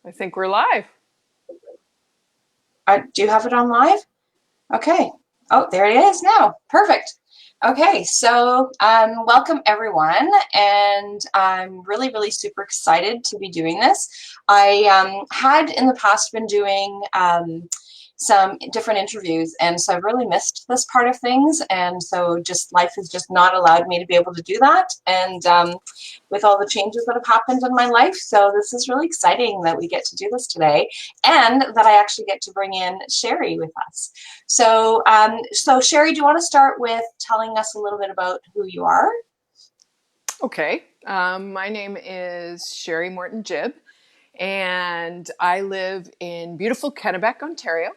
I think we're live. Do you have it on live? Okay. Oh, there it is now. Perfect. Okay, so welcome everyone, and I'm really super excited to be doing this. I had in the past been doing some different interviews, and so I've really missed this part of things, and so just life has just not allowed me to be able to do that, and with all the changes that have happened in my life, so this is really exciting that we get to do this today, and that I actually get to bring in Sherry with us. So Sherry, do you want to start with telling us a little bit about who you are? Okay. My name is Sherry Morton Jibb, and I live in beautiful Kennebec, Ontario.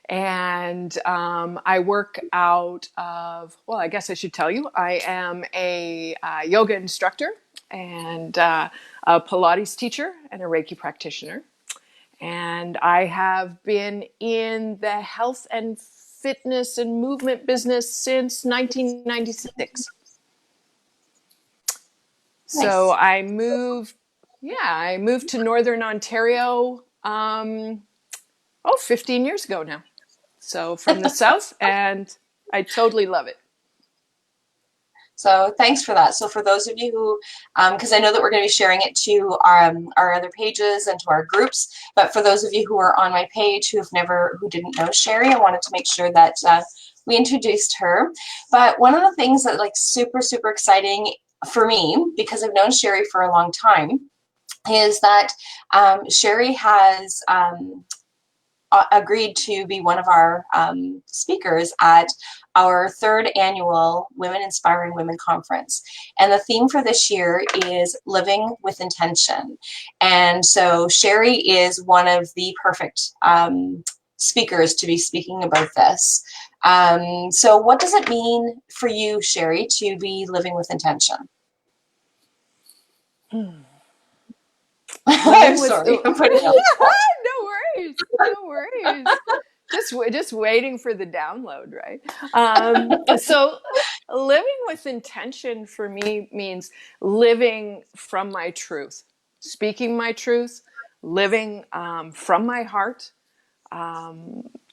And I work out of, well, I guess I should tell you, I am a yoga instructor and a Pilates teacher and a Reiki practitioner. And I have been in the health and fitness and movement business since 1996. So Nice. I moved to Northern Ontario, 15 years ago now. So from the South, and I totally love it. So thanks for that. So for those of you who, because I know that we're going to be sharing it to our other pages and to our groups, but for those of you who are on my page who didn't know Sherry, I wanted to make sure that we introduced her. But one of the things that like super exciting for me, because I've known Sherry for a long time, is that Sherry has agreed to be one of our speakers at our third annual Women Inspiring Women Conference. And the theme for this year is living with intention. And so Sherry is one of the perfect speakers to be speaking about this. So what does it mean for you, Sherry, to be living with intention? I'm Living with sorry, I'm putting you on the spot. no worries, no worries. Just waiting for the download, right? So living with intention for me means living from my truth, speaking my truth, living from my heart,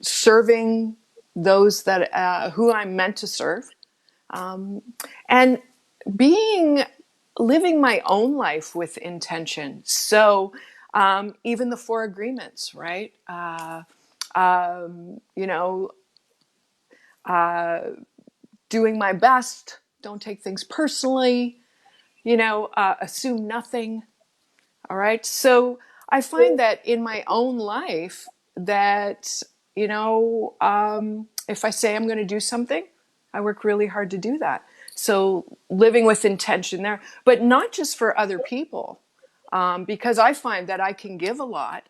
serving those that who I'm meant to serve, and being living my own life with intention. So even the four agreements, right? You know, doing my best, don't take things personally, assume nothing. All right. So I find that in my own life that, if I say I'm going to do something, I work really hard to do that. So living with intention there, but not just for other people, because I find that I can give a lot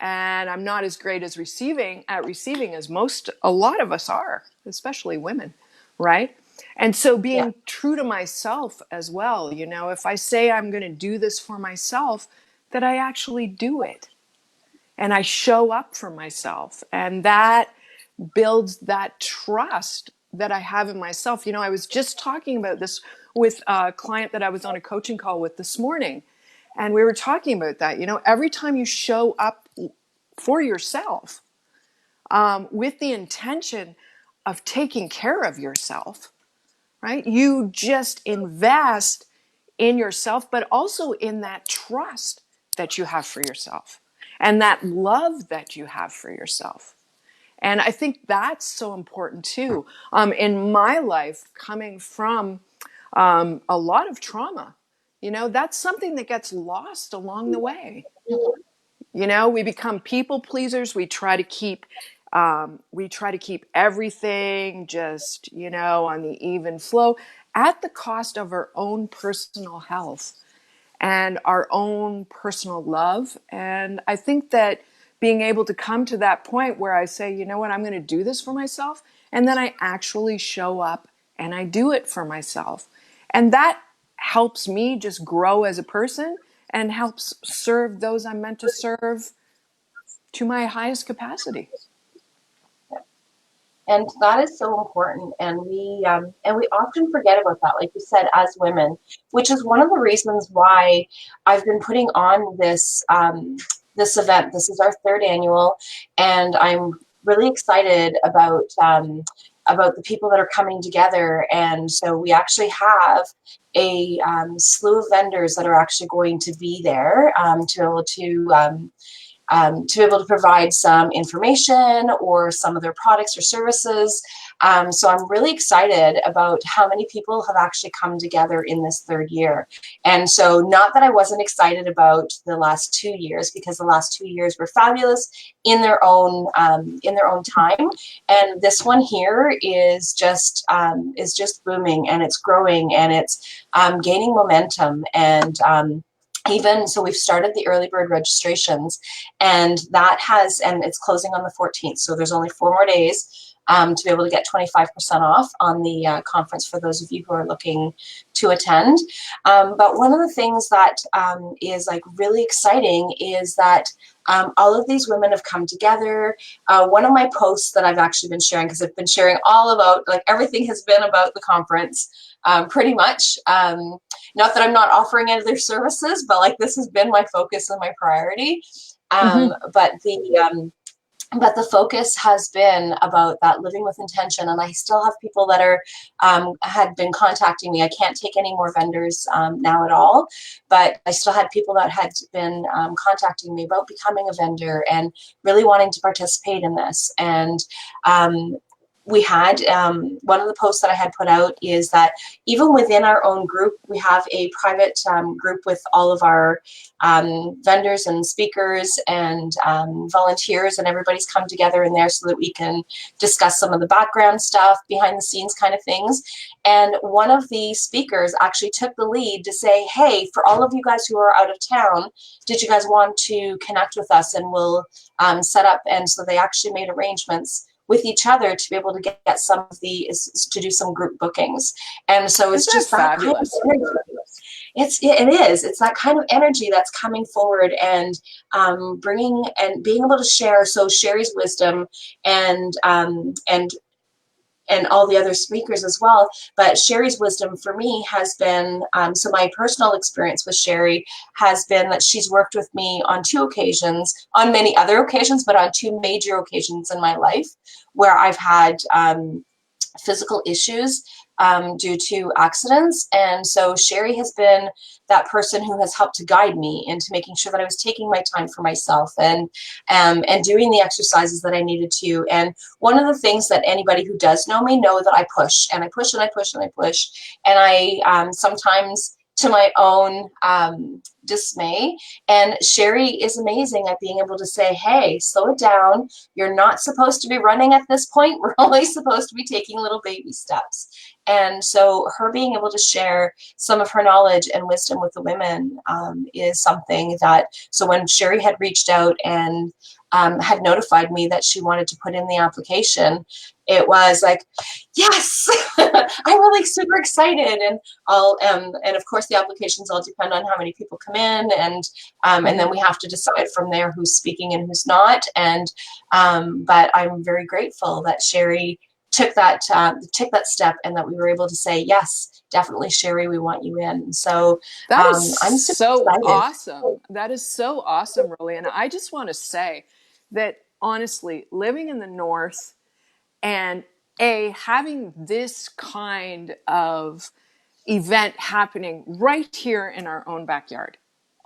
and I'm not as great as receiving as a lot of us are, especially women, right? And so Yeah. being true to myself as well, if I say I'm going to do this for myself, that I actually do it and I show up for myself. And that builds that trust that I have in myself. I was just talking about this with a client that I was on a coaching call with this morning. And we were talking about that. Every time you show up for yourself with the intention of taking care of yourself, right? You just invest in yourself, but also in that trust that you have for yourself and that love that you have for yourself. And I think that's so important too. In my life, coming from a lot of trauma, that's something that gets lost along the way. We become people pleasers. We try to keep everything just, on the even flow at the cost of our own personal health and our own personal love. And I think that being able to come to that point where I say, you know what, I'm going to do this for myself. And then I actually show up and I do it for myself. And that helps me just grow as a person and helps serve those I'm meant to serve to my highest capacity. And that is so important, and we often forget about that, like you said, as women, which is one of the reasons why I've been putting on this event. This is our third annual, and I'm really excited about the people that are coming together. And so we actually have a slew of vendors that are actually going to be there to be able to provide some information or some of their products or services. So I'm really excited about how many people have actually come together in this third year. And so, not that I wasn't excited about the last 2 years, because the last 2 years were fabulous in their own time. And this one here is just booming, and it's growing, and it's gaining momentum. And even so, we've started the early bird registrations, and it's closing on the 14th. So there's only 4 more days to be able to get 25% off on the conference for those of you who are looking to attend. But one of the things that is like really exciting is that all of these women have come together. One of my posts that I've actually been sharing, because I've been sharing all about, like, everything has been about the conference, pretty much. Not that I'm not offering any of their services, but like this has been my focus and my priority. Um, Mm-hmm. but the but the focus has been about that living with intention, and I still have people that are had been contacting me. I can't take any more vendors now at all, but I still had people that had been contacting me about becoming a vendor and really wanting to participate in this. And we had one of the posts that I had put out is that even within our own group, we have a private group with all of our vendors and speakers and volunteers, and everybody's come together in there so that we can discuss some of the background stuff, behind the scenes kind of things. And one of the speakers actually took the lead to say, hey, for all of you guys who are out of town, did you guys want to connect with us, and we'll set up. And so they actually made arrangements with each other to be able to get some of to do some group bookings. And so it's Isn't that just that kind of fabulous? energy. It's that kind of energy that's coming forward, and bringing and being able to share. So Sherry's wisdom and and all the other speakers as well. But Sherry's wisdom for me has been, so my personal experience with Sherry has been that she's worked with me on 2 occasions, on many other occasions, but on 2 major occasions in my life where I've had physical issues due to accidents. And so Sherry has been that person who has helped to guide me into making sure that I was taking my time for myself, and doing the exercises that I needed to. And one of the things that anybody who does know me know that I push, and I push, and I push, and I push. And I sometimes, to my own dismay. And Sherry is amazing at being able to say, hey, slow it down. You're not supposed to be running at this point. We're only supposed to be taking little baby steps. And so her being able to share some of her knowledge and wisdom with the women is something that, so when Sherry had reached out and had notified me that she wanted to put in the application, it was like, yes, I'm really super excited. And and of course the applications all depend on how many people come in, and then Mm-hmm. we have to decide from there who's speaking and who's not. And but I'm very grateful that Sherry took that step, and that we were able to say, yes, definitely, Sherry, we want you in. So That is I'm super so excited. awesome. That is so awesome, Rollie. And I just want to say that honestly, living in the North and having this kind of event happening right here in our own backyard.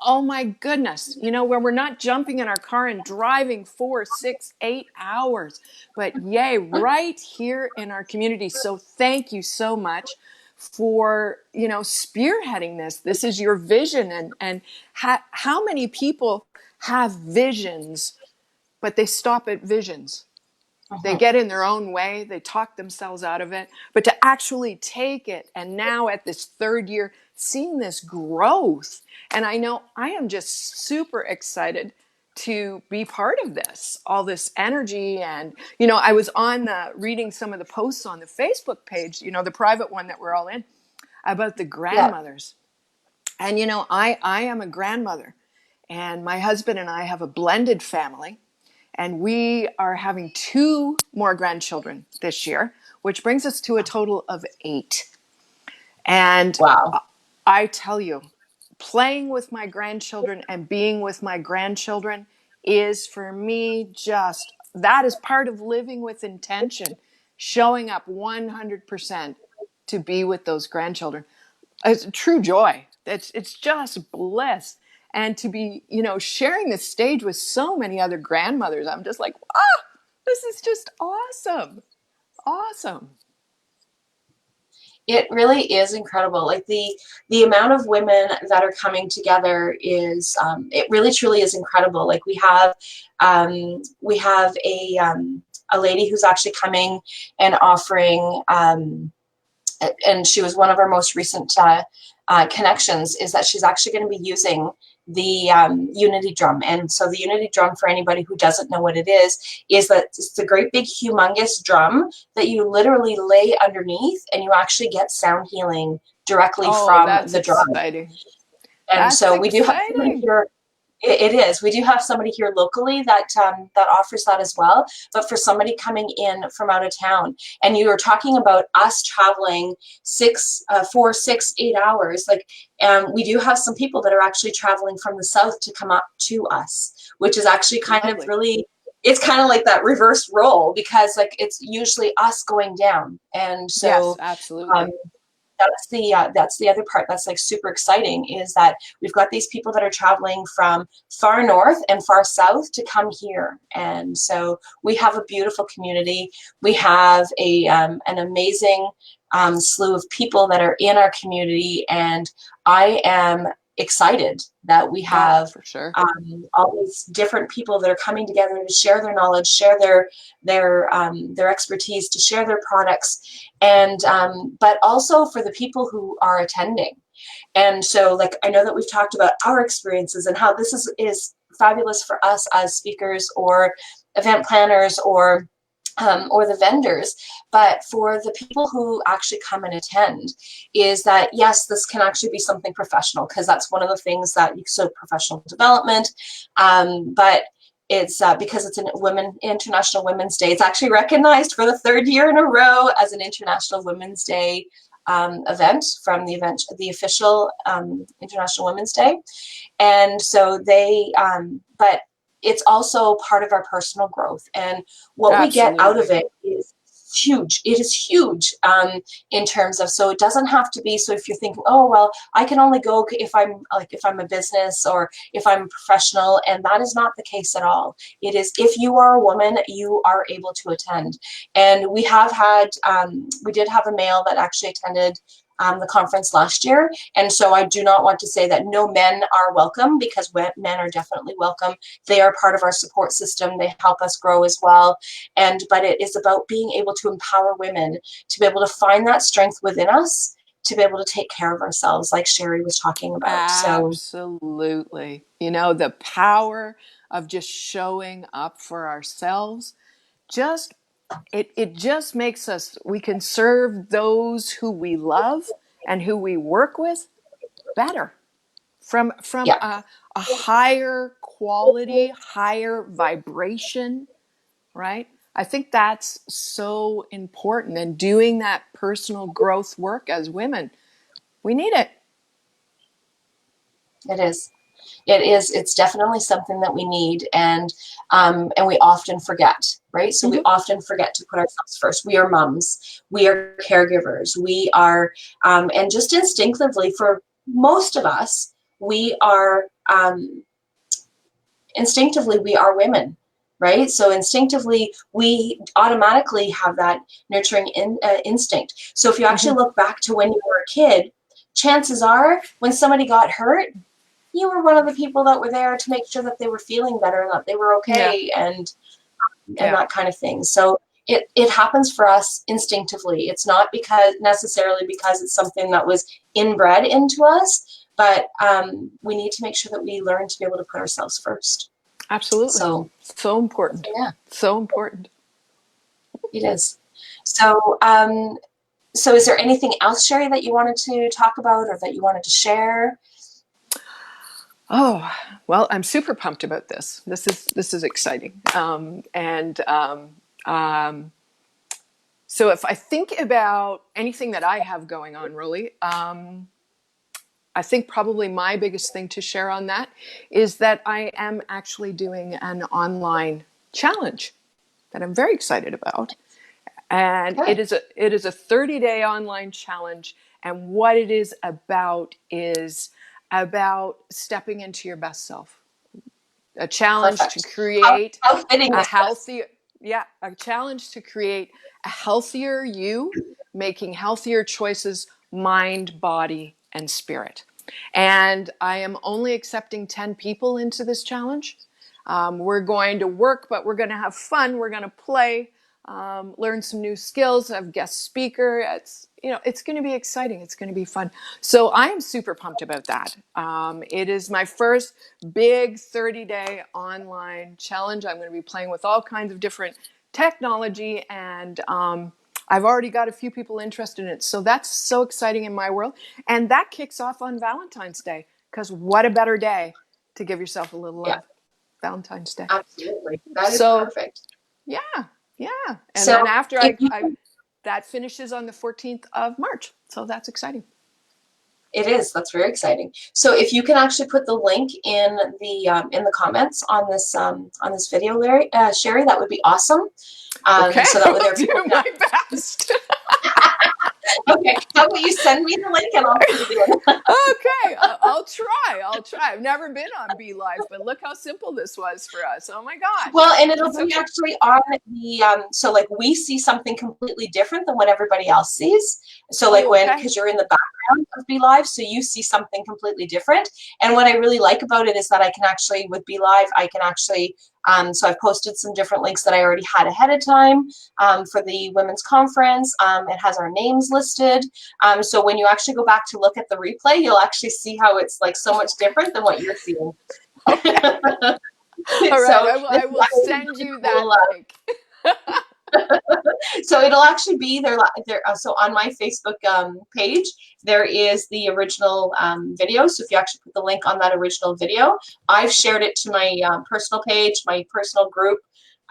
Oh my goodness. You know, where we're not jumping in our car and driving 4, 6, 8 hours, but yay, right here in our community. So thank you so much for, spearheading this. This is your vision. And how many people have visions, but they stop at visions? They Mhm. get in their own way, they talk themselves out of it, but to actually take it, and now at this third year, seeing this growth. And I know I am just super excited to be part of this, all this energy. And, I was on reading some of the posts on the Facebook page, the private one that we're all in, about the Yeah. grandmothers. And, I am a grandmother, and my husband and I have a blended family. And we are having 2 more grandchildren this year, which brings us to a total of 8. And Wow. I tell you, playing with my grandchildren and being with my grandchildren is for me just, that is part of living with intention, showing up 100% to be with those grandchildren. It's a true joy. It's just bliss. And to be, sharing this stage with so many other grandmothers, I'm just like, this is just awesome. Awesome. It really is incredible. Like the amount of women that are coming together is it really truly is incredible. Like we have a lady who's actually coming and offering and she was one of our most recent connections, is that she's actually going to be using the unity drum. And so the unity drum, for anybody who doesn't know what it is that it's a great big humongous drum that you literally lay underneath, and you actually get sound healing directly Oh, from that's the drum. exciting. And That's so we do have somebody exciting. here. It is. We do have somebody here locally that that offers that as well. But for somebody coming in from out of town, and you were talking about us traveling 4, 6, 8 hours, like, we do have some people that are actually traveling from the south to come up to us, which is actually kind of Lovely. really. It's kind of like that reverse role, because like it's usually us going down, and Yes, so. Um, absolutely. that's the other part that's like super exciting, is that we've got these people that are traveling from far north and far south to come here. And so we have a beautiful community. We have an amazing slew of people that are in our community, and I am excited that we Oh, have for sure. all these different people that are coming together to share their knowledge, share their expertise, to share their products, and but also for the people who are attending. And so, like, I know that we've talked about our experiences and how this is fabulous for us as speakers or event planners or the vendors, but for the people who actually come and attend, is that yes, this can actually be something professional, because that's one of the things that so professional development, but it's because it's International Women's Day. It's actually recognized for the 3rd year in a row as an International Women's Day event from the official International Women's Day. And so but it's also part of our personal growth. And what we get out of Absolutely. it is huge. It is huge in terms of, so it doesn't have to be, so if you're thinking, oh, well, I can only go if I'm a business or if I'm a professional, and that is not the case at all. It is, if you are a woman, you are able to attend. And we did have a male that actually attended the conference last year. And so I do not want to say that no men are welcome, because men are definitely welcome. They are part of our support system. They help us grow as well. But it is about being able to empower women to be able to find that strength within us, to be able to take care of ourselves, like Sherry was talking about. So Absolutely. The power of just showing up for ourselves, just it just makes us, we can serve those who we love and who we work with better, from yeah, a higher quality, higher vibration, right? I think that's so important. And doing that personal growth work as women, we need it. it is. It is. It's definitely something that we need, and we often forget, right? So we Mm-hmm. often forget to put ourselves first. We are moms. We are caregivers. We are, and just instinctively, for most of us, we are instinctively we are women, right? So instinctively, we automatically have that nurturing instinct. So if you actually Mm-hmm. look back to when you were a kid, chances are when somebody got hurt, you were one of the people that were there to make sure that they were feeling better and that they were Yeah. okay, and Yeah. that kind of thing. So it happens for us instinctively. It's not necessarily because it's something that was inbred into us, but we need to make sure that we learn to be able to put ourselves first. Absolutely. So So important. yeah, So important. it is. So so is there anything else, Sherry, that you wanted to talk about or that you wanted to share? Oh, well, I'm super pumped about this. This is exciting. So if I think about anything that I have going on, Rollie, I think probably my biggest thing to share on that is that I am actually doing an online challenge that I'm very excited about. And Good. it is a 30-day online challenge. And what it is about stepping into your best self. A challenge to Perfect. How, create how fitting a is this? healthy, yeah, a challenge to create a healthier you, making healthier choices, mind, body, and spirit. And I am only accepting 10 people into this challenge. We're going to work, but we're going to have fun. We're going to play, learn some new skills, have guest speaker. It's going to be exciting. It's going to be fun. So I am super pumped about that. It is my first big 30-day online challenge. I'm going to be playing with all kinds of different technology, and I've already got a few people interested in it. So that's so exciting in my world. And that kicks off on Valentine's Day, because what a better day to give yourself a little Yeah, love. Valentine's Day. absolutely. That is So perfect. yeah, yeah. And So then after if you that finishes on the 14th of March. So that's exciting. It is. That's very exciting. So if you can actually put the link in the comments on this video, Larry, Sherry, that would be awesome. Okay, So I that way will there do people can. my best. Okay. How about you send me the link and I'll put it in. Okay, I'll try. I'll try. I've never been on Be Live, but look how simple this was for us. Oh my gosh. Well, and it'll It's be okay. actually on the so like we see something completely different than what everybody else sees. So like Oh, when okay. because you're in the background of Be Live, so you see something completely different. And what I really like about it is that I can actually with Be Live, I can actually so I've posted some different links that I already had ahead of time for the women's conference. It has our names listed. So when you actually go back to look at the replay, you'll actually see how it's like so much different than what you're seeing. Okay. All right. So this I is will actually send really you that cool. link. So it'll actually be there. So on my Facebook page, there is the original video. So if you actually put the link on that original video, I've shared it to my personal page, my personal group,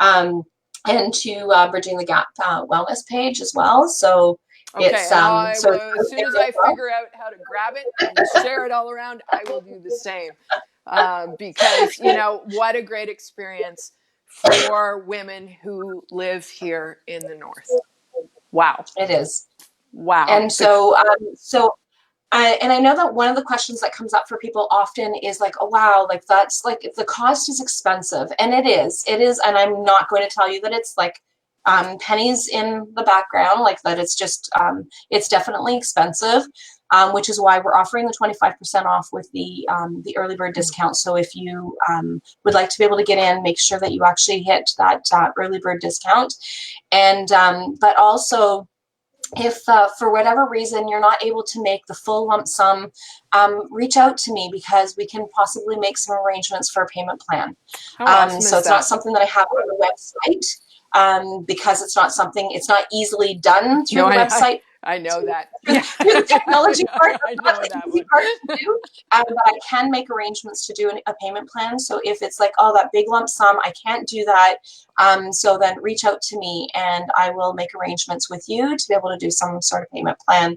um, and to Bridging the Gap wellness page as well. So Okay, and I so it's will, as out soon there as as I well. figure out how to grab it and share it all around, I will do the same. Because, what a great experience for women who live here in the North. Wow. It is. Wow. And and I know that one of the questions that comes up for people often is like, oh, wow, like that's like the cost is expensive. And it is. And I'm not going to tell you that it's like pennies in the background, like that it's definitely expensive, which is why we're offering the 25% off with the early bird discount. So if you would like to be able to get in, make sure that you actually hit that early bird discount. And but also, if for whatever reason you're not able to make the full lump sum, reach out to me because we can possibly make some arrangements for a payment plan. How awesome So is it's not that? something that I have on the website because it's not easily done through No, the website. I know that. Through Yeah. the technology part, I that's not know the that easy one. part to do. But I can make arrangements to do a payment plan. So if it's like, oh, that big lump sum, I can't do that. So then reach out to me and I will make arrangements with you to be able to do some sort of payment plan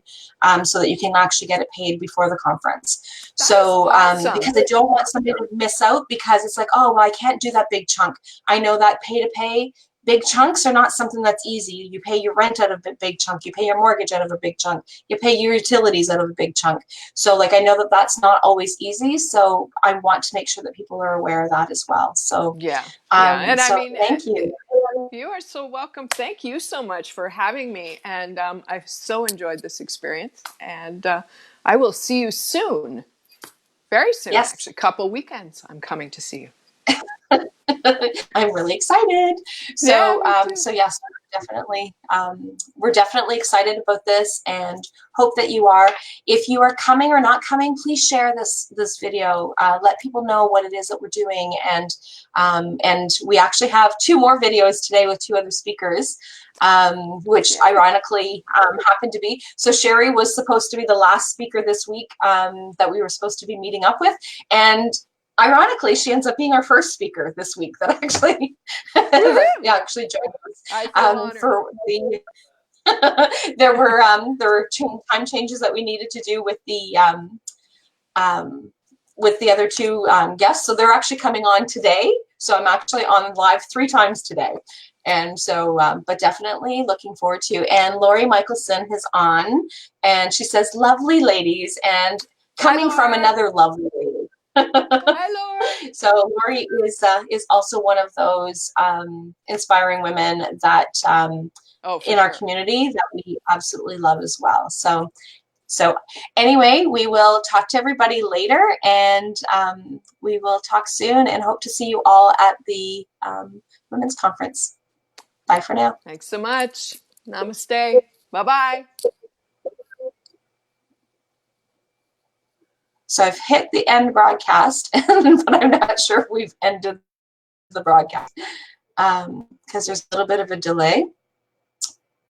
so that you can actually get it paid before the conference. That is So awesome. because I don't want somebody to miss out because it's like, oh, well, I can't do that big chunk. I know that pay to pay. Big chunks are not something that's easy. You pay your rent out of a big chunk. You pay your mortgage out of a big chunk. You pay your utilities out of a big chunk. So like I know that that's not always easy. So I want to make sure that people are aware of that as well. So Yeah. Yeah. And I so mean, thank you. you are so welcome. Thank you so much for having me. And I've so enjoyed this experience. And I will see you soon. Very soon, Yes. actually. Couple weekends, I'm coming to see you. I'm really excited. Yeah, So, me too. so yes, we're definitely excited about this, and hope that you are. If you are coming or not coming, please share this video. Let people know what it is that we're doing, and we actually have 2 more videos today with 2 other speakers, which ironically happened to be. So Sherry was supposed to be the last speaker this week that we were supposed to be meeting up with, and ironically, she ends up being our first speaker this week that actually actually joined us. I feel honored. For the there were time changes that we needed to do with the other two guests, so they're actually coming on today. So I'm actually on live 3 times today. And so, but definitely looking forward to. And Lori Michelson is on, and she says, "Lovely ladies," and coming from another lovely lady. Hi, Lori. So Lori is also one of those inspiring women that in our community that we absolutely love as well. So anyway, we will talk to everybody later, and we will talk soon, and hope to see you all at the Women's Conference. Bye for now. Thanks so much. Namaste. Bye-bye. So I've hit the end broadcast, but I'm not sure if we've ended the broadcast because there's a little bit of a delay.